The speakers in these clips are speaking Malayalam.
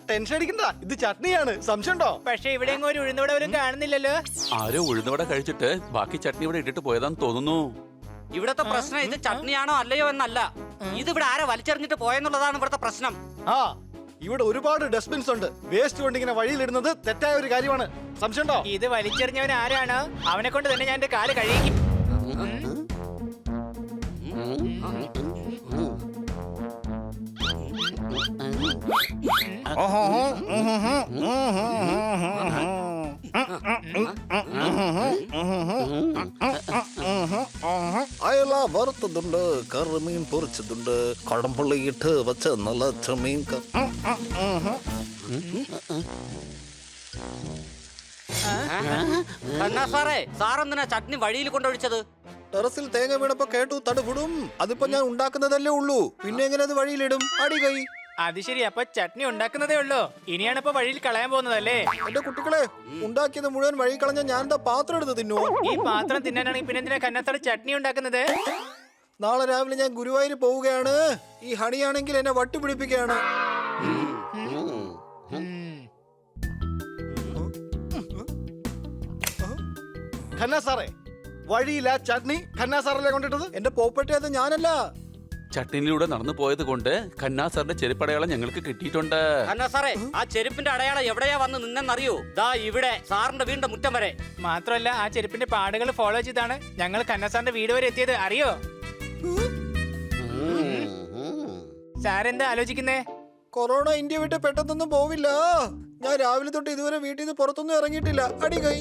ടെൻഷൻ അടിക്കണ്ട, ഇത് ചട്നിയാണ്. സംശയമുണ്ടോ? പക്ഷെ ഇവിടെ ഒരു ഉഴുന്നോടെ പോലും കാണുന്നില്ലല്ലോ. ആരോ ഉഴുന്നോടെ കഴിച്ചിട്ട് ബാക്കി ചട്നി ഇവിടെ ഇട്ടിട്ട് പോയതാന്ന് തോന്നുന്നു. ഇവിടത്തെ പ്രശ്നം ഇത് ചട്നിയാണോ അല്ലയോ എന്നല്ല, ഇതിവിടെ ആരെ വലിച്ചെറിഞ്ഞിട്ട് പോയെന്നുള്ളതാണ് ഇവിടുത്തെ പ്രശ്നം. ആ, ഇവിടെ ഒരുപാട് ഡസ്റ്റ്ബിൻസ് ഉണ്ട്. വേസ്റ്റ് കൊണ്ട് ഇങ്ങനെ വഴിയിലിടുന്നത് തെറ്റായ ഒരു കാര്യമാണ്. സംശയമുണ്ടോ? ഇത് വലിച്ചെറിഞ്ഞവൻ ആരാണ്? അവനെ കൊണ്ട് തന്നെ ഞാൻ എന്റെ കാല് കഴിക്കും. അയല വറുത്തതുണ്ട്, കറുമീൻ പൊരിച്ചതുണ്ട്, കടമ്പള്ളിയിട്ട് വെച്ച നല്ല ചെമ്മീൻ. സാറേ, സാറെന്തിനാ ചട്നി വഴിയിൽ കൊണ്ടൊഴിച്ചത്? ടെറസിൽ തേങ്ങ വീണപ്പോ കേട്ടു തടുപുടും. അതിപ്പോ ഞാൻ ഉണ്ടാക്കുന്നതല്ലേ ഉള്ളൂ, പിന്നെ എങ്ങനെ അത് വഴിയിലിടും? അടി കൈ. അത് ശരി, അപ്പൊ ചട്നി ഉണ്ടാക്കുന്നതേ ഉള്ളൂ. ഇനിയാണ് ഇപ്പൊ വഴിയിൽ കളയാൻ പോകുന്നതല്ലേ? എന്റെ കുട്ടികളെ, ഉണ്ടാക്കിയത് മുഴുവൻ വഴി കളഞ്ഞ ഞാൻ എന്താ പാത്രം എടുത്ത് തിന്നോ? ഈ പാത്രം തിന്നാനാണെങ്കിൽ പിന്നെ എന്തിനാ കന്നത്തോടെ ചട്നി ഉണ്ടാക്കുന്നത്? നാളെ രാവിലെ ഞാൻ ഗുരുവായൂർ പോവുകയാണ്. ഈ ഹണിയാണെങ്കിൽ എന്നെ വട്ടുപിടിപ്പിക്കുകയാണ്. ഖന്ന സാറേ, വഴിയില്ല ചട്നി ഖന്ന സാറല്ലേ കൊണ്ടിട്ടത്? എന്റെ പോപ്പറ്റേത് ഞാനല്ല. ചട്നിയിലൂടെ നടന്നു പോയത് കൊണ്ട് ഖന്നാ സാറിന്റെ ചെരുപ്പടയാളം ഞങ്ങൾക്ക് കിട്ടിയിട്ടുണ്ട്. അന്നാ സാറേ, ആ ചെരുപ്പിന്റെ അടയാളം എവിടെയാ വന്ന് നിന്നെന്നറിയോ? ദാ ഇവിടെ, സാറിന്റെ വീടിന്റെ മുറ്റം വരെ. മാത്രമല്ല, ആ ചെരുപ്പിന്റെ പാടുകൾ ഫോളോ ചെയ്താണ് ഞങ്ങൾ കന്നസാറിന്റെ വീട് വരെ എത്തിയത്. അറിയോ? സാരെന്താ ആലോചിക്കുന്നേ? കൊറോണ ഇന്ത്യ വിട്ട് പെട്ടെന്നൊന്നും പോവില്ല. ഞാൻ രാവിലെ തൊട്ട് ഇതുവരെ വീട്ടിൽ നിന്ന് പുറത്തൊന്നും ഇറങ്ങിയിട്ടില്ല. അടി കൈ.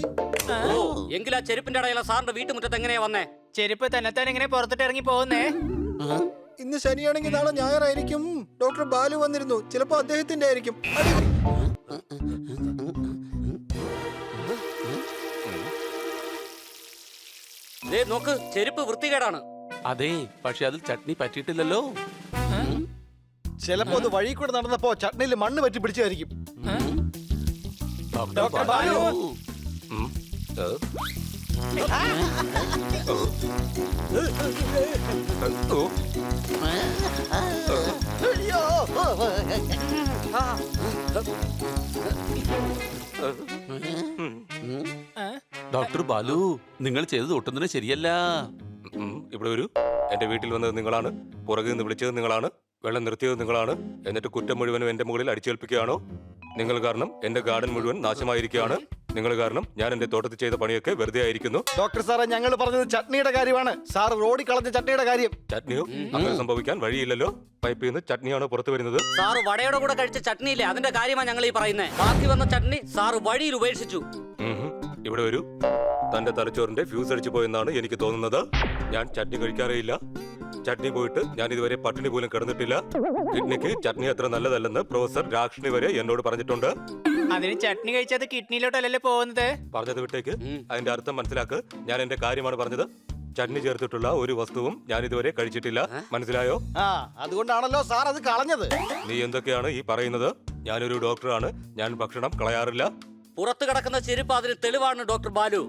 എങ്കിൽ ആ ചെരുപ്പിന്റെ അടയാളം സാറിന്റെ വീട്ടുമുറ്റത്ത് എങ്ങനെയാ വന്നേ? ചെരുപ്പ് തന്നെത്താൻ എങ്ങനെ പുറത്തോട്ട് ഇറങ്ങി പോകുന്നേ? ഇന്ന് ശനിയാണെങ്കിൽ നാളെ ഞായറായിരിക്കും. ഡോക്ടർ ബാലു വന്നിരുന്നു, ചിലപ്പോ അദ്ദേഹത്തിന്റെ ആയിരിക്കും. നോക്ക്, ചെരുപ്പ് വൃത്തികേടാണ്. അതെ, പക്ഷെ അതിൽ ചട്നി പറ്റിയിട്ടില്ലല്ലോ. ചിലപ്പോ അത് വഴി കൂടെ നടന്നപ്പോ ചട്നിയിൽ മണ്ണ് പറ്റി പിടിച്ചായിരിക്കും. ഡോക്ടർ ബാലു. ഡോക്ടർ ബാലു, നിങ്ങൾ ചെയ്തത് ഒട്ടും തന്നെ ശരിയല്ല. ഇവിടെ വരൂ. എന്റെ വീട്ടിൽ വന്നത് നിങ്ങളാണ്, പുറകിൽ നിന്ന് വിളിച്ചത് നിങ്ങളാണ്, വെള്ളം നിർത്തിയത് നിങ്ങളാണ്. എന്നിട്ട് കുറ്റം മുഴുവനും എന്റെ മുകളിൽ അടിച്ചേൽപ്പിക്കുകയാണോ? നിങ്ങൾ കാരണം എന്റെ ഗാർഡൻ മുഴുവൻ നാശമായിരിക്കുകയാണ്. നിങ്ങൾ കാരണം ഞാൻ എന്റെ തോട്ടത്തിൽ ചെയ്ത പണിയൊക്കെ വെറുതെ ആയിരിക്കുന്നു. ഡോക്ടർ സാറേ, ഞങ്ങൾ പറഞ്ഞത് ചട്നിയുടെ കാര്യമാണ്. സാർ റോഡിൽ കളഞ്ഞ ചട്നിയുടെ കാര്യം. ചട്നിയോ? അങ്ങനെ സംഭവിക്കാൻ വഴിയില്ലല്ലോ. പൈപ്പിൽ നിന്ന് ചട്നിയാണോ പുറത്തു വരുന്നത്? സാറ് വടയുടെ കൂടെ കഴിച്ച ചട്നിയില്ലേ, അതിന്റെ കാര്യമാണ് ഞങ്ങൾ ഈ പറയുന്നത്. ബാക്കി വന്ന ചട്നി സാറ് വഴിയിൽ ഉപേക്ഷിച്ചു. ഇവിടെ വരൂ. തന്റെ തലച്ചോറിന്റെ ഫ്യൂസ് അടിച്ചു പോയെന്നാണ് എനിക്ക് തോന്നുന്നത്. ഞാൻ ചട്നി കഴിക്കാറേ ഇല്ല. ചട്നി പോയിട്ട് ഞാൻ ഇതുവരെ പട്ടിണി പോലും കിടന്നിട്ടില്ല. കിഡ്നിക്ക് ചട്നി അത്ര നല്ലതല്ലെന്ന് പ്രൊഫസർ രാക്ഷ്ണി വരെ എന്നോട് പറഞ്ഞിട്ടുണ്ട്. അതിന് ചട്നി കഴിച്ചത് കിഡ്നിയിലോട്ടല്ലേ പോകുന്നത്? പറഞ്ഞത് വിട്ടേക്ക്, അതിന്റെ അർത്ഥം മനസ്സിലാക്ക്. ഞാൻ എന്റെ കാര്യമാണ് പറഞ്ഞത്. ചട്നി ചേർത്തിട്ടുള്ള ഒരു വസ്തുവും ഞാൻ ഇതുവരെ കഴിച്ചിട്ടില്ല. മനസ്സിലായോ? അതുകൊണ്ടാണല്ലോ സാർ അത് കളഞ്ഞത്. നീ എന്തൊക്കെയാണ് ഈ പറയുന്നത്? ഞാനൊരു ഡോക്ടറാണ്, ഞാൻ ഭക്ഷണം കളയാറില്ല. പുറത്തു കിടക്കുന്ന ചെരുപ്പ് അതിന് തെളിവാണ് ഡോക്ടർ ബാലു.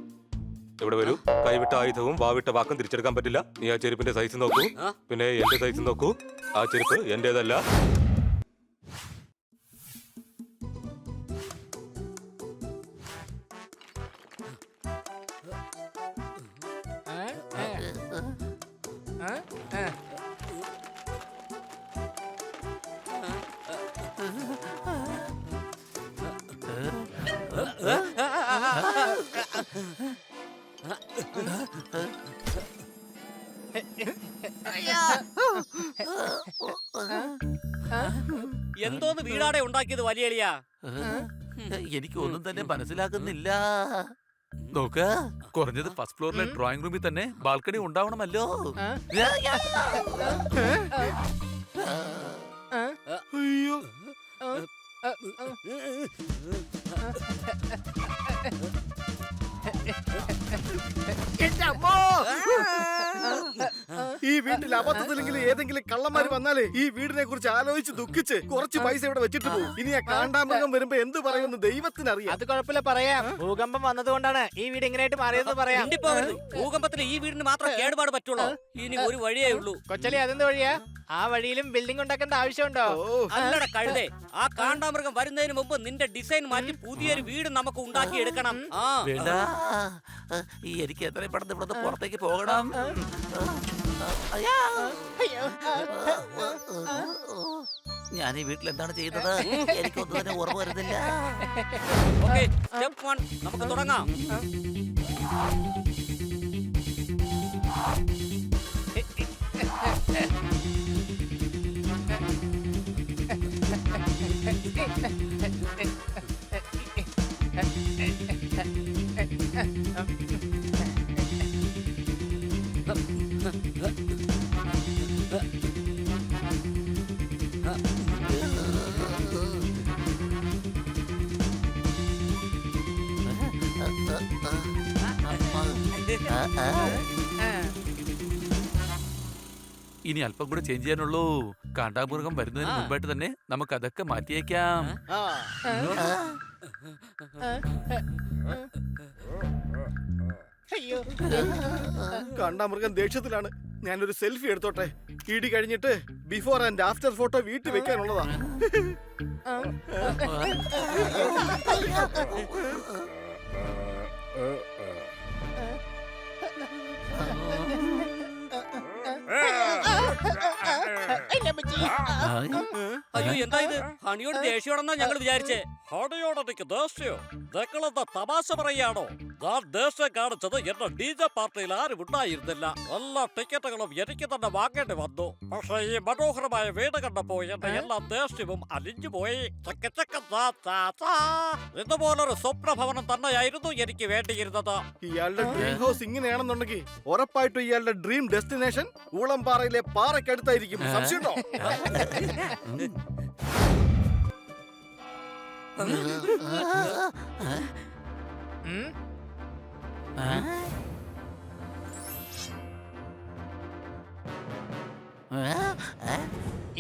ഇവിടെ വരൂ. കൈവിട്ട ആയുധവും വാവിട്ട വാക്കും തിരിച്ചെടുക്കാൻ പറ്റില്ല. നീ ആ ചെരുപ്പിന്റെ സൈസ് നോക്കൂ, പിന്നെ എന്റെ സൈസ് നോക്കൂ. ആ ചെരുപ്പ് എന്റേതല്ല. എന്തോന്ന് വീടാടെ ഉണ്ടാക്കിയത് വലിയ? എനിക്ക് ഒന്നും തന്നെ മനസ്സിലാക്കുന്നില്ല. നോക്ക്, കുറഞ്ഞത് ഫസ്റ്റ് ഫ്ലോറിലെ ഡ്രോയിങ് റൂമിൽ തന്നെ ബാൽക്കണി ഉണ്ടാവണമല്ലോ. അയ്യോ ഈ വീട്ടിൽ അബദ്ധത്തിലെങ്കിലും ഏതെങ്കിലും കള്ളന്മാര് വന്നാലേ ഈ വീടിനെ കുറിച്ച് ആലോചിച്ച് ദുഃഖിച്ച് കുറച്ച് പൈസ ഇവിടെ വെച്ചിട്ട് പോകും. ഇനി ആ കാണ്ടാമൃഗം വരുമ്പോ എന്ത് പറയുമെന്ന് ദൈവത്തിനറിയാം. അത് കുഴപ്പമില്ല, പറയാം. ഭൂകമ്പം വന്നതുകൊണ്ടാണ് ഈ വീട് ഇങ്ങനെയായിട്ട് മാറിയെന്ന് പറയാം. മിണ്ടിപ്പോകരുത്. ഭൂകമ്പത്തിൽ ഈ വീടിന് മാത്രം കേടുപാട് പറ്റുള്ളൂ. ഇനി ഒരു വഴിയേ ഉള്ളൂ. കൊച്ചലി, അതെന്ത് വഴിയാ? ആ വഴിയിലും ബിൽഡിംഗ് ഉണ്ടാക്കേണ്ട ആവശ്യമുണ്ടോ? അല്ലട കഴുതേ, ആ കാണ്ടാമൃഗം വരുന്നതിന് മുമ്പ് നിന്റെ ഡിസൈൻ മാറ്റി പുതിയൊരു വീട് നമുക്ക് ഉണ്ടാക്കി എടുക്കണം. ആ വേണ്ട, എനിക്ക് എത്രയും പെട്ടെന്ന് ഇവിടുന്ന് പുറത്തേക്ക് പോകണം. ഞാൻ ഈ വീട്ടിൽ എന്താണ് ചെയ്യുന്നത്? എനിക്കൊന്നും തന്നെ ഓർമ്മ വരുന്നില്ല. ഓക്കേ, സ്റ്റെപ്പ് 1 നമുക്ക് തുടങ്ങാം. ഇനി അല്പം കൂടെ ചേഞ്ച് ചെയ്യാനുള്ളൂ. കാണ്ടാമൃഗം വരുന്നതിന് മുമ്പായിട്ട് തന്നെ നമുക്ക് അതൊക്കെ മാറ്റിയേക്കാം. അയ്യോ, കാണ്ടാമൃഗം ദേഷ്യത്തിലാണ്. ഞാനൊരു സെൽഫി എടുത്തോട്ടെ. ഇടി കഴിഞ്ഞിട്ട് ബിഫോർ ആൻഡ് ആഫ്റ്റർ ഫോട്ടോ വീട്ടിൽ വെക്കാനുള്ളതാ. അയ്യോ, എന്താ ഇത്? ഹണിയോട് ദേഷ്യമാണെന്നാ ഞങ്ങൾ വിചാരിച്ചേ. ഹണിയോട് എനിക്ക് ദേഷ്യോ? നിങ്ങളെന്താ തമാശ പറയാണോ? ഞാൻ ദേഷ്യം കാണിച്ചത് എന്റെ DJ പാർട്ടിയിൽ ആരും ഉണ്ടായിരുന്നില്ല. എല്ലാ ടിക്കറ്റുകളും എനിക്ക് തന്നെ വാങ്ങേണ്ടി വന്നു. പക്ഷെ ഈ മനോഹരമായ വീട് കണ്ടപ്പോ എന്റെ എല്ലാ ദേഷ്യവും അലിഞ്ഞു പോയി. ഇതുപോലൊരു സ്വപ്ന ഭവനം തന്നെയായിരുന്നു എനിക്ക് വേണ്ടിയിരുന്നത്. ഇയാളുടെ ഡ്രീം ഹൗസ് ഇങ്ങനെയാണെന്നുണ്ടെങ്കിൽ ഉറപ്പായിട്ടും ഇയാളുടെ ഡ്രീം ഡെസ്റ്റിനേഷൻ ഊളംപാറയിലെ പാറയ്ക്കടുത്തായിരിക്കും. സംശയമുണ്ടോ?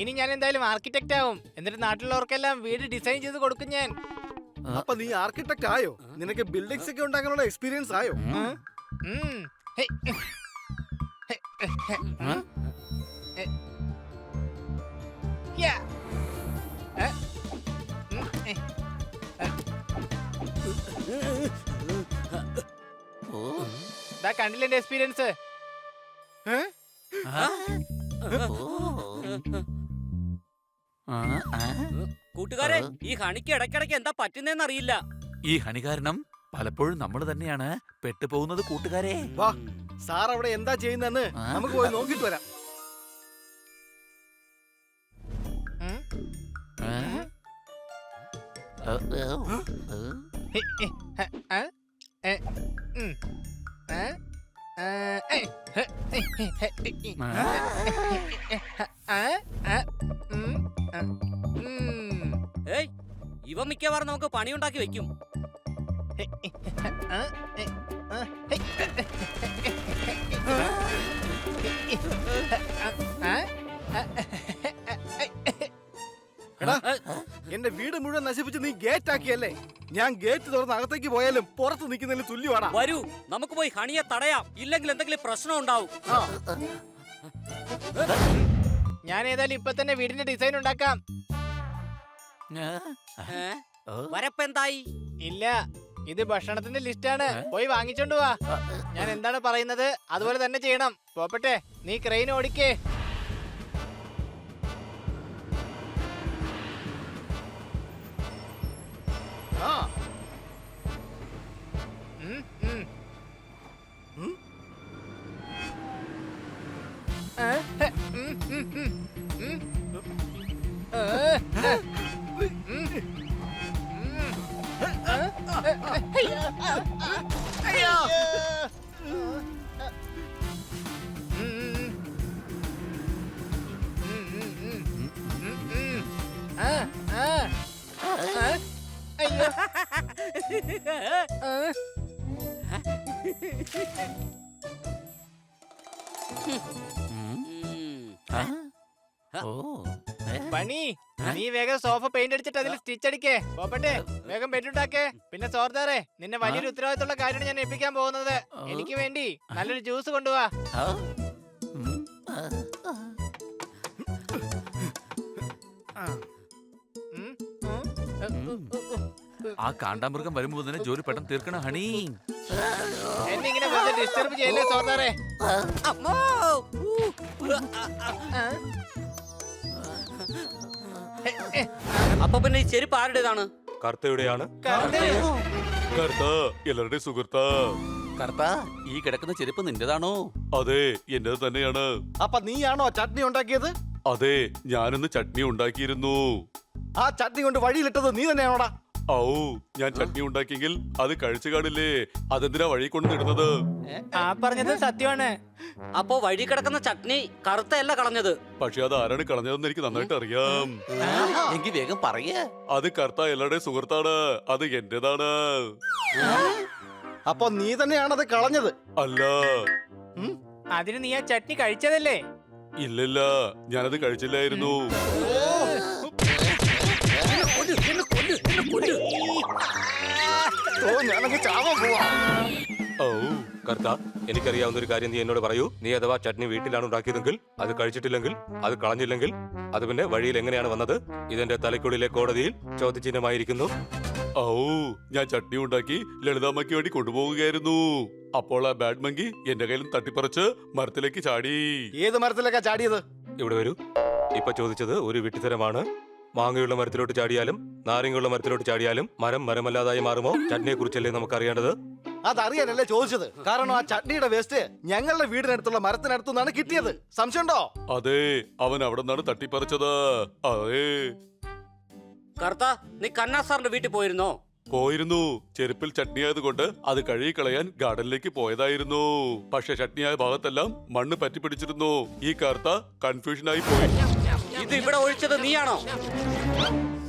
ഇനി ഞാൻ എന്തായാലും ആർക്കിടെക്റ്റ് ആവും. എന്നിട്ട് നാട്ടിലുള്ളവർക്കെല്ലാം വീട് ഡിസൈൻ ചെയ്ത് കൊടുക്കും ഞാൻ. അപ്പൊ നീ ആർക്കിടെക്ട് ആയോ? നിനക്ക് ബിൽഡിങ്സ് ഒക്കെ ഉണ്ടാക്കാനുള്ള എക്സ്പീരിയൻസ് ആയോ? ഹേയ്. Yeah. കണ്ടില്ല എന്റെ എക്സ്പീരിയൻസ്. കൂട്ടുകാരെ, ഈ ഹണിക്ക് ഇടയ്ക്കിടയ്ക്ക് എന്താ പറ്റുന്നതെന്ന് അറിയില്ല. ഈ ഹണി കാരണം പലപ്പോഴും നമ്മൾ തന്നെയാണ് പെട്ടുപോകുന്നത് കൂട്ടുകാരെ. വാ, സാർ അവിടെ എന്താ ചെയ്യുന്നെന്ന് നമുക്ക് പോയി നോക്കിട്ട് വരാം. ഏയ്, ഇവ മിക്കവാറും നമുക്ക് പണിയുണ്ടാക്കി വെക്കും. എടാ, എന്റെ വീട് മുഴുവൻ നശിപ്പിച്ച് നീ ഗേറ്റ് ആക്കിയല്ലേ? ഞാൻ ഗേറ്റ് തുറന്ന് അകത്തേക്ക് പോയാലും പുറത്ത് നിൽക്കുന്നതിന് തുല്യമാടാ. വരൂ, നമുക്ക് പോയി ഹണിയെ തടയാം. ഇല്ലെങ്കിൽ എന്തെങ്കിലും പ്രശ്നം ഉണ്ടാവും. ഞാൻ ഏതായാലും ഇപ്പൊ തന്നെ വീടിന്റെ ഡിസൈൻ ഉണ്ടാക്കാം. വരപ്പെന്തായി? ഇല്ല, ഇത് ഭക്ഷണത്തിന്റെ ലിസ്റ്റാണ്. പോയി വാങ്ങിച്ചോണ്ട് വാ. ഞാൻ എന്താണ് പറയുന്നത് അതുപോലെ തന്നെ ചെയ്യണം. പോപ്പട്ടെ, നീ ക്രെയിൻ ഓടിക്കേ. പണി നീ വേഗം സോഫ പെയിന്റ് അടിച്ചിട്ട് അതിൽ സ്റ്റിച്ച് അടിക്കേ. പോപ്പട്ടെ, വേഗം ബെഡുണ്ടാക്കേ. പിന്നെ സോർദാറെ, നിന്നെ വലിയൊരു ഉത്തരവാദിത്തമുള്ള കാര്യമാണ് ഞാൻ ഏൽപ്പിക്കാൻ പോകുന്നത്. എനിക്ക് വേണ്ടി നല്ലൊരു ജ്യൂസ് കൊണ്ടുപോവാ. ആ കാണ്ടാമൃഗം വരുമ്പോ തന്നെ ജോലി പെട്ടെന്ന് തീർക്കണം ഹണി. എന്നെ ഇങ്ങനെ ഡിസ്റ്റർബ് ചെയ്യല്ലേ സോർദാറെ. അപ്പൊ പിന്നെ ഈ ചെരുപ്പ് ആരുടേതാണ്? കർത്തയുടെയാണ്. കർത്ത എല്ലാവരുടെയും സുഹൃത്താ. കർത്താ, ഈ കിടക്കുന്ന ചെരുപ്പ് നിന്റേതാണോ? അതെ, എന്റേത് തന്നെയാണ്. അപ്പൊ നീയാണോ ചട്നി ഉണ്ടാക്കിയത്? അതെ, ഞാനിന്ന് ചട്നി ഉണ്ടാക്കിയിരുന്നു. ആ ചട്നി കൊണ്ട് വഴിയിലിട്ടത് നീ തന്നെയാണോടാ? ഔ, ഞാൻ ചട്നി ഉണ്ടാക്കിയെങ്കിൽ അത് കഴിച്ചു കാണില്ലേ? അതെന്തിനാ വഴി കൊണ്ടിടുന്നത്? ആ പറഞ്ഞത് സത്യമാണ്. അപ്പോ വഴി കിടക്കുന്ന ചട്നി കറുത്തയല്ല കളഞ്ഞത്. പക്ഷെ അത് ആരാണ് കളഞ്ഞതെന്ന് എനിക്ക് നന്നായിട്ട് അറിയാം. എങ്കി വേഗം പറയേ. അത് കർത്ത എല്ലാവരുടെയും സുഹൃത്താണ്. അത് എന്റേതാണ്. അപ്പൊ നീ തന്നെയാണത് കളഞ്ഞത്? അല്ല, അതിന് നീ ആ ചട്നി കഴിച്ചതല്ലേ? ഇല്ലില്ല, ഞാനത് കഴിച്ചില്ലായിരുന്നു. ഓ, ഞാനങ്ങ് ചാവാൻ പോവാ. ഓ കർത്ത, എനിക്കറിയാവുന്ന ഒരു കാര്യം നീ എന്നോട് പറയൂ. നീ അഥവാ ചട്നി വീട്ടിലാണ് ഉണ്ടാക്കിയതെങ്കിൽ, അത് കഴിച്ചിട്ടില്ലെങ്കിൽ, അത് കളഞ്ഞില്ലെങ്കിൽ, അത് പിന്നെ വഴിയിൽ എങ്ങനെയാണ് വന്നത്? ഇതെന്റെ തലയ്ക്കുള്ളിലെ കോടതിയിൽ ചോദ്യചിഹ്നമായിരിക്കുന്നു. ഓ, ഞാൻ ചട്നി ഉണ്ടാക്കി ലളിതാമ്മയ്ക്ക് വേണ്ടി കൊണ്ടുപോകുകയായിരുന്നു. അപ്പോൾ ആ ബാഡ് മങ്കി എന്റെ കയ്യിൽ തട്ടിപ്പറിച്ച് മരത്തിലേക്ക് ചാടി. ഏത് മരത്തിലേക്കാ ചാടിയത്? ഇവിടെ വരൂ. ഇപ്പൊ ചോദിച്ചത് ഒരു വിട്ടിത്തരമാണ്. മാങ്ങയുള്ള മരത്തിലോട്ട് ചാടിയാലും നാരങ്ങയുള്ള മരത്തിലോട്ട് ചാടിയാലും മരം മരമല്ലാതായി മാറുമോ? ചട്നിയെ കുറിച്ചല്ലേ നമുക്കറിയേണ്ടത്. അതറിയാനല്ലേ ചോദിച്ചത്. കാരണം ആ ചട്നിയുടെ വേസ്റ്റ് ഞങ്ങളുടെ വീടിനടുത്തുള്ള മരത്തിനടുത്തു നിന്നാണ് കിട്ടിയത്. സംശയമുണ്ടോ? അതെ, അവൻ അവിടെ നിന്നാണ് തട്ടിപ്പറിച്ചത്. അതെ. കറുത്ത, നീ കന്നാ സാറിന്റെ വീട്ടിൽ പോയിരുന്നോ? പോയിരുന്നു. ചെരുപ്പിൽ ചട്നിയായതുകൊണ്ട് അത് കഴുകിക്കളയാൻ ഗാർഡനിലേക്ക് പോയതായിരുന്നു. പക്ഷെ ചട്നിയായ ഭാഗത്തെല്ലാം മണ്ണ് പറ്റിപ്പിടിച്ചിരുന്നു. ഈ കർത്ത കൺഫ്യൂഷനായി പോയി. ഇത് ഇവിടെ ഒഴിച്ചത് നീയാണോ?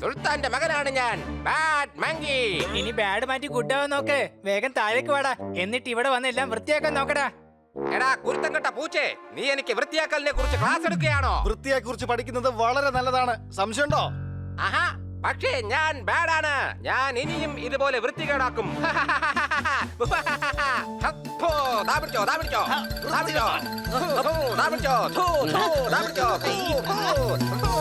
സുൽത്താന്റെ മകനാണ് ഞാൻ, ബാഡ് മങ്കി. ഇനി ബാഡ് മാറ്റി ഗുഡ് ആവാൻ നോക്ക്. വേഗം താഴേക്ക് വാടാ. എന്നിട്ട് ഇവിടെ വന്ന് എല്ലാം വൃത്തിയാക്കാൻ നോക്കടാ. എടാ കുരുത്തം കെട്ട പൂച്ചേ, നീ എനിക്ക് വൃത്തിയാക്കലിനെ കുറിച്ച് ക്ലാസ് എടുക്കുകയാണോ? വൃത്തിയെ കുറിച്ച് പഠിക്കുന്നത് വളരെ നല്ലതാണ്. സംശയമുണ്ടോ? ആഹാ, പക്ഷേ ഞാൻ ബാഡാണ്. ഞാൻ ഇനിയും ഇതുപോലെ വൃത്തികേടാക്കും. ഹപ്പോ, ദാ പിടിച്ചോ, ദാ പിടിച്ചോ, ദാ പിടിച്ചോ. ഹപ്പോ, ദാ പിടിച്ചോ, ഥൂ, ഥൂ, ദാ പിടിച്ചോ, ഹൂ, ഹൂ, ഹൂ.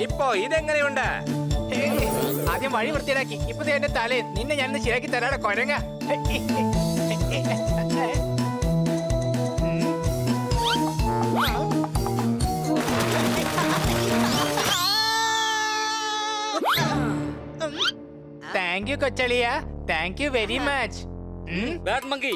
ഇപ്പോ ഇതെങ്ങനെയുണ്ട്? ആദ്യം വഴി വൃത്തിയാക്കി. ഇപ്പൊ ദേ എന്റെ തലേ നിന്നെ ഞാൻ ശരിയാക്കി തരാടെ കൊരങ്ങ. താങ്ക് യു കൊച്ചളിയ, thank you very much. Bad monkey,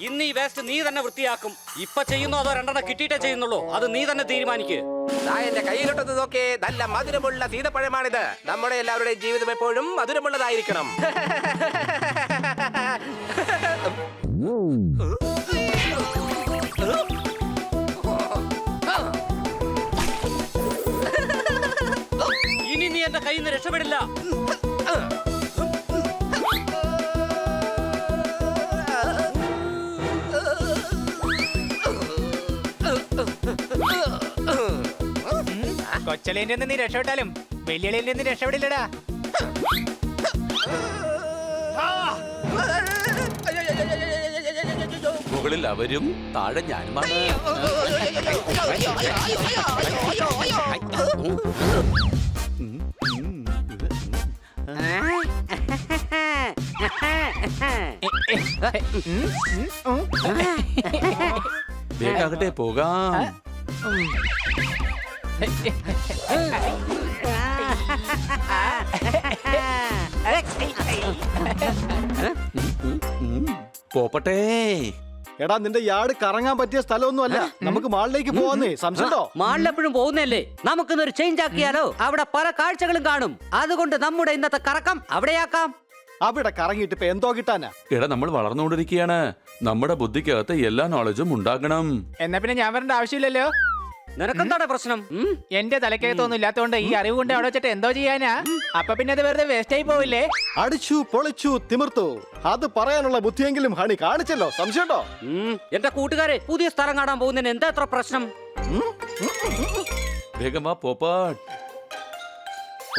ഇന്ന് ഈ വേസ്റ്റ് നീ തന്നെ വൃത്തിയാക്കും. ഇപ്പൊ ചെയ്യുന്നോ അതോ രണ്ടെണ്ണം കിട്ടിയിട്ടേ ചെയ്യുന്നുള്ളൂ? അത് നീ തന്നെ തീരുമാനിക്ക്. ദാ എന്റെ കയ്യിലോട്ടത് നോക്കേ, നല്ല മധുരമുള്ള സീതപ്പഴമാണിത്. നമ്മുടെ എല്ലാവരുടെയും ജീവിതം എപ്പോഴും മധുരമുള്ളതായിരിക്കണം. ഇനി നീ എന്റെ കയ്യിൽ നിന്ന് രക്ഷപ്പെടില്ല. കൊച്ചളിന്റെ നീ രക്ഷപ്പെട്ടാലും വെല്ലുവിളിന്റെ നീ രക്ഷപ്പെടില്ലടാ. മുകളിൽ അവരും താഴെ ഞാനുമാണ്. വേഗാകട്ടെ, പോകാം. പോപ്പട്ടെ. എടാ, നിന്റെ യാർഡ് കറങ്ങാൻ പറ്റിയ സ്ഥലമൊന്നും അല്ല. നമുക്ക് മാളിലേക്ക് പോവാന്നേ. സംശയമുണ്ടോ? മാളിലെപ്പോഴും പോകുന്നല്ലേ? നമുക്കിന്നൊരു ചേഞ്ച് ആക്കിയാലോ? അവിടെ പല കാഴ്ചകളും കാണും. അതുകൊണ്ട് നമ്മുടെ ഇന്നത്തെ കറക്കം അവിടെയാക്കാം. അവിടെ കറങ്ങിയിട്ട് ഇപ്പൊ എന്തോ കിട്ടാനാ? എടാ, നമ്മൾ വളർന്നുകൊണ്ടിരിക്കുകയാണ്. നമ്മുടെ ബുദ്ധിക്കകത്ത് എല്ലാ നോളജും ഉണ്ടാകണം. എന്നാ പിന്നെ ഞാൻ വരേണ്ട ആവശ്യമില്ലല്ലോ. നിനക്കെന്താണ് പ്രശ്നം? എന്റെ തലക്കകത്തൊന്നും ഇല്ലാത്തോണ്ട് ഈ അറിവ് കൊണ്ട് അവിടെ വെച്ചിട്ട് എന്തോ ചെയ്യാനാ? അപ്പൊ പിന്നെ അത് വെറുതെ വേസ്റ്റ് ആയി പോവില്ലേ? അടിച്ചു പൊളിച്ചു തിമിർത്തു. അത് പറയാനുള്ള ബുദ്ധിയെങ്കിലും ഹണി കാണിച്ചല്ലോ. സംശയമുണ്ടോ? എന്റെ കൂട്ടുകാരെ, പുതിയ സ്ഥലം കാണാൻ പോകുന്നതിന് എന്താ എത്ര പ്രശ്നം? വേഗം വാ പോപ്പാട്ട്.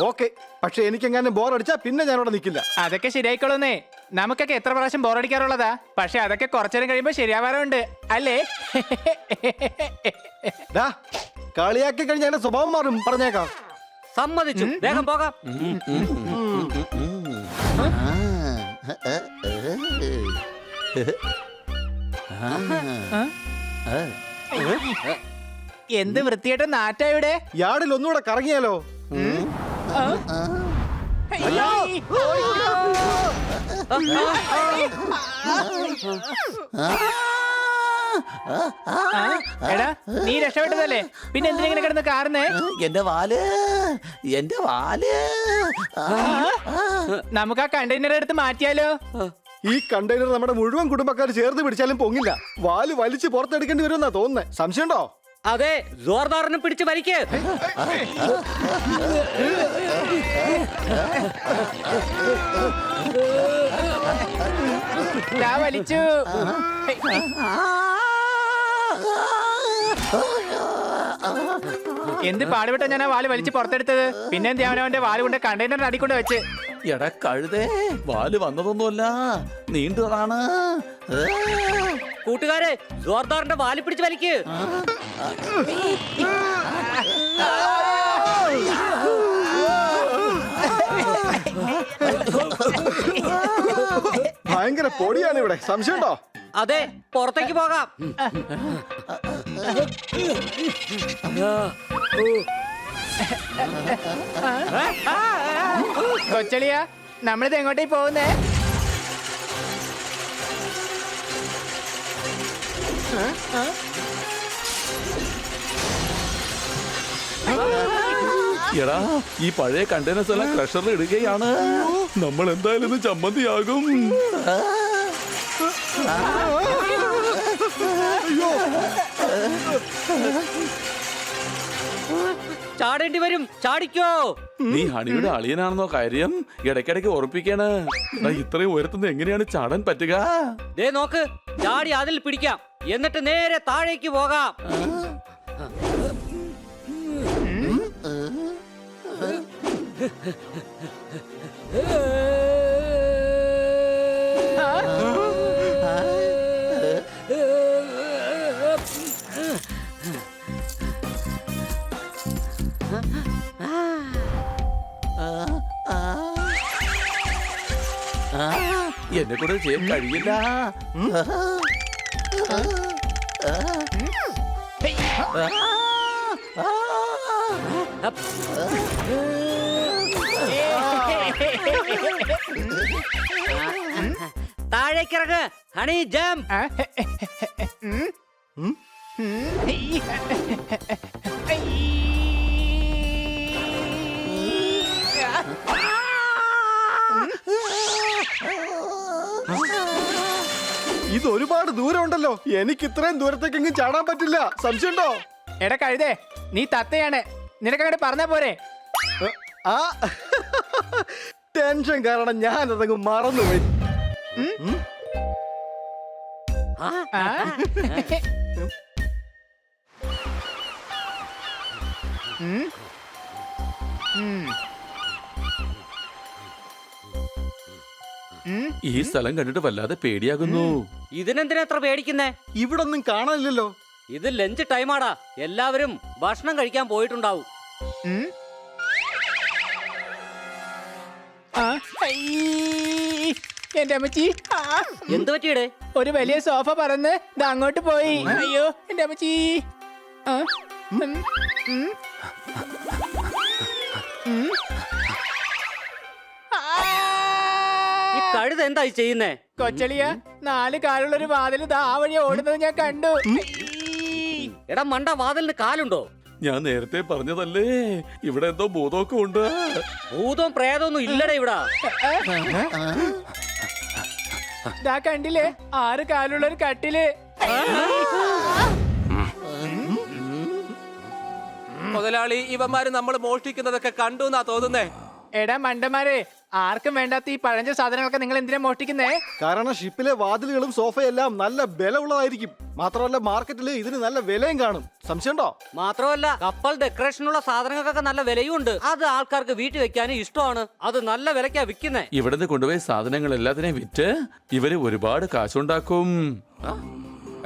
ഓക്കെ, പക്ഷെ എനിക്കെങ്ങാനും ബോർ അടിച്ചാ പിന്നെ ഞാനവിടെ നിൽക്കില്ല. അതൊക്കെ ശരിയായിക്കോളൂന്നേ. നമുക്കൊക്കെ എത്ര പ്രാവശ്യം ബോറടിക്കാറുള്ളതാ. പക്ഷെ അതൊക്കെ കുറച്ചേരം കഴിയുമ്പോ ശരിയാവാറുണ്ട് അല്ലേ? ഡാ, കളിയാക്കി കഴിഞ്ഞാൽ എന്റെ സ്വഭാവം മാറും, പറഞ്ഞേക്കാം. സമ്മതിച്ചു, വേഗം പോകാം. എന്ത് വൃത്തിയായിട്ട് നാറ്റാ ഇവിടെ. യാർഡിൽ ഒന്നുകൂടെ കറങ്ങിയാലോ? എടാ, നീ രക്ഷപ്പെട്ടതല്ലേ, പിന്നെ എന്തിനെ കിടന്ന് കാർന്നേ? എന്റെ വാല് നമുക്ക് ആ കണ്ടെയ്നർ എടുത്ത് മാറ്റിയാലോ? ഈ കണ്ടെയ്നർ നമ്മുടെ മുഴുവൻ കുടുംബക്കാർ ചേർത്ത് പിടിച്ചാലും പൊങ്ങില്ല. വാല് വലിച്ച് പുറത്തെടുക്കേണ്ടി വരുമെന്നാ തോന്നുന്നേ. സംശയമുണ്ടോ? അതെ, ജോർദാറിനെ പിടിച്ച് വലിക്ക്. വലിച്ചു. എന്ത് പാടുപെട്ട ഞാൻ ആ വാല് വലിച്ച് പുറത്തെടുത്തത്. പിന്നെ എന്ത് അവനവന്റെ വാല് കൊണ്ട് കണ്ടെയ്നറിന് അടിക്കൊണ്ട് വെച്ച്. എടാ കഴുതേ, വാല് വന്നതൊന്നുമല്ല, നീണ്ടതാണ്. കൂട്ടുകാരെ, ജോർദാറിന്റെ വാല് പിടിച്ച് വലിക്ക്. ഭയങ്കര പൊടിയാണ് ഇവിടെ. സംശയമുണ്ടോ? അതെ, പുറത്തേക്ക് പോകാം. കൊച്ചളിയാ, നമ്മളിത് എങ്ങോട്ടേ പോകുന്നേ? എടാ, ഈ പഴയ കണ്ടെയ്നേഴ്സ് എല്ലാം ക്രഷറിൽ ഇടുകയാണ്. നമ്മൾ എന്തായാലും ഇന്ന് ചമ്മന്തിയാകും. ചാടേണ്ടി വരും, ചാടിക്കോ. നീ ഹണിയുടെ അളിയനാണെന്നോ കാര്യം? ഇടയ്ക്കിടയ്ക്ക് ഉറപ്പിക്കാണ്. ഇത്രയും ഉയരത്തുനിന്ന് എങ്ങനെയാണ് ചാടാൻ പറ്റുക? ദേ നോക്ക്, ചാടി അതിൽ പിടിക്കാം, എന്നിട്ട് നേരെ താഴേക്ക് പോകാം. എന്നെ കൂടെ ചെയ്യാൻ കഴിയില്ല. താഴേക്കിറങ്ങ് ഹണി, ജംപ്. ഇത് ഒരുപാട് ദൂരം ഉണ്ടല്ലോ. എനിക്ക് ഇത്രയും ദൂരത്തേക്കെങ്കിലും ചാടാൻ പറ്റില്ല. സംശയമുണ്ടോ? എടാ കഴുതേ, നീ തത്തയാണ്, നിനക്കങ്ങോട്ട് പറഞ്ഞ പോരെ? ആ ടെൻഷൻ കാരണം ഞാൻ അതങ്ങ് മറന്നുപോയി. ഈ സ്ഥലം കണ്ടിട്ട് വല്ലാതെ പേടിയാകുന്നു. ഇതിനെന്തിനാ എത്ര പേടിക്കുന്നേ? ഇവിടൊന്നും കാണാനില്ലല്ലോ. ഇത് ലഞ്ച് ടൈമാടാ, എല്ലാവരും ഭക്ഷണം കഴിക്കാൻ പോയിട്ടുണ്ടാവും. എന്റെ അമ്മച്ചി, എന്ത് പറ്റിയടേ? ഒരു വലിയ സോഫ പറന്ന് ദാ അങ്ങോട്ട് പോയി. അയ്യോ എന്റെ അമ്മച്ചി. ഈ കഴുത എന്തായി ചെയ്യുന്നേ? കൊച്ചളിയ, 4 കാലുള്ളൊരു വാതില് ദാ ആ വഴി ഓടുന്നത് ഞാൻ കണ്ടു. എടാ മണ്ട, വാതിലിന് കാലുണ്ടോ? ഞാൻ നേരത്തെ പറഞ്ഞതല്ലേ, ഇവിടെ എന്തോ ഭൂതമൊക്കെ ഉണ്ട്. ഭൂതവും പ്രേതമൊന്നും ഇല്ലടേ ഇവിടെ. ദാ കണ്ടില്ലേ, 6 കാലുള്ളൊരു കട്ടില്. മുതലാളി ഇവന്മാര് നമ്മൾ മോഷ്ടിക്കുന്നതൊക്കെ കണ്ടു എന്നാ തോന്നുന്നേ. എടാ മണ്ടന്മാരെ, ആർക്കും വേണ്ടാത്ത ഈ പഴഞ്ച സാധനങ്ങളൊക്കെ നിങ്ങൾ എന്തിനാ മോഷ്ടിക്കുന്നേ? കാരണം ഷിപ്പിലെ വാതിലുകളും സോഫയെല്ലാം നല്ല ബലമുള്ളതായിരിക്കും. മാത്രമല്ല മാർക്കറ്റിൽ ഇതിന് നല്ല വിലയും കാണും. സംശയമുണ്ടോ? മാത്രമല്ല കപ്പൽ ഡെക്കറേഷനുള്ള സാധനങ്ങൾക്കൊക്കെ നല്ല വിലയും ഉണ്ട്. അത് ആൾക്കാർക്ക് വീട്ടിൽ വെക്കാനും ഇഷ്ടമാണ്. അത് നല്ല വിലക്കാ വിൽക്കുന്നേ. ഇവിടുന്ന് കൊണ്ടുപോയ സാധനങ്ങൾ എല്ലാത്തിനെയും വിറ്റ് ഇവര് ഒരുപാട് കാശുണ്ടാക്കും.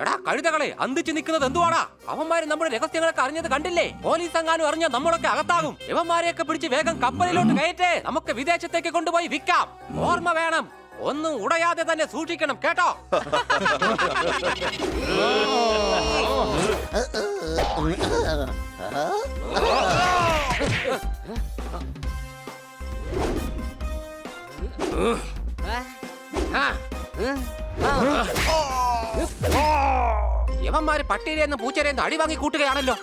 എടാ കഴുതകളെ, അന്തിച്ചു നിൽക്കുന്നത് എന്തുവാടാ? അവന്മാര് നമ്മുടെ രഹസ്യങ്ങളൊക്കെ അറിഞ്ഞത് കണ്ടില്ലേ? പോലീസ് എങ്ങാനും അറിഞ്ഞാൽ നമ്മളൊക്കെ അകത്താകും. ഇവന്മാരെയൊക്കെ പിടിച്ച് വേഗം കപ്പലിലോട്ട് കയറ്റേ. നമുക്ക് വിദേശത്തേക്ക് കൊണ്ടുപോയി വിൽക്കാം. ഓർമ്മ വേണം, ഒന്നും ഉടയാതെ തന്നെ സൂക്ഷിക്കണം, കേട്ടോ? യവന്മാര് പട്ടിയിലെന്ന് പൂച്ചരെന്ന് അടി വാങ്ങി കൂട്ടുകയാണല്ലോ.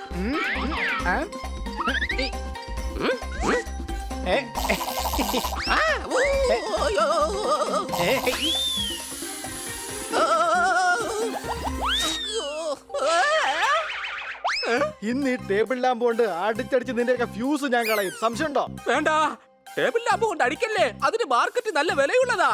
ഇന്ന് ഈ ടേബിൾ ലാമ്പ് കൊണ്ട് അടിച്ചടിച്ച് നിന്റെയൊക്കെ ഫ്യൂസ് ഞാൻ കളയും. സംശയമുണ്ടോ? വേണ്ട, ടേബിൾ ലാമ്പ് കൊണ്ട് അടിക്കല്ലേ. അതിന് മാർക്കറ്റ് നല്ല വിലയുള്ളതാ.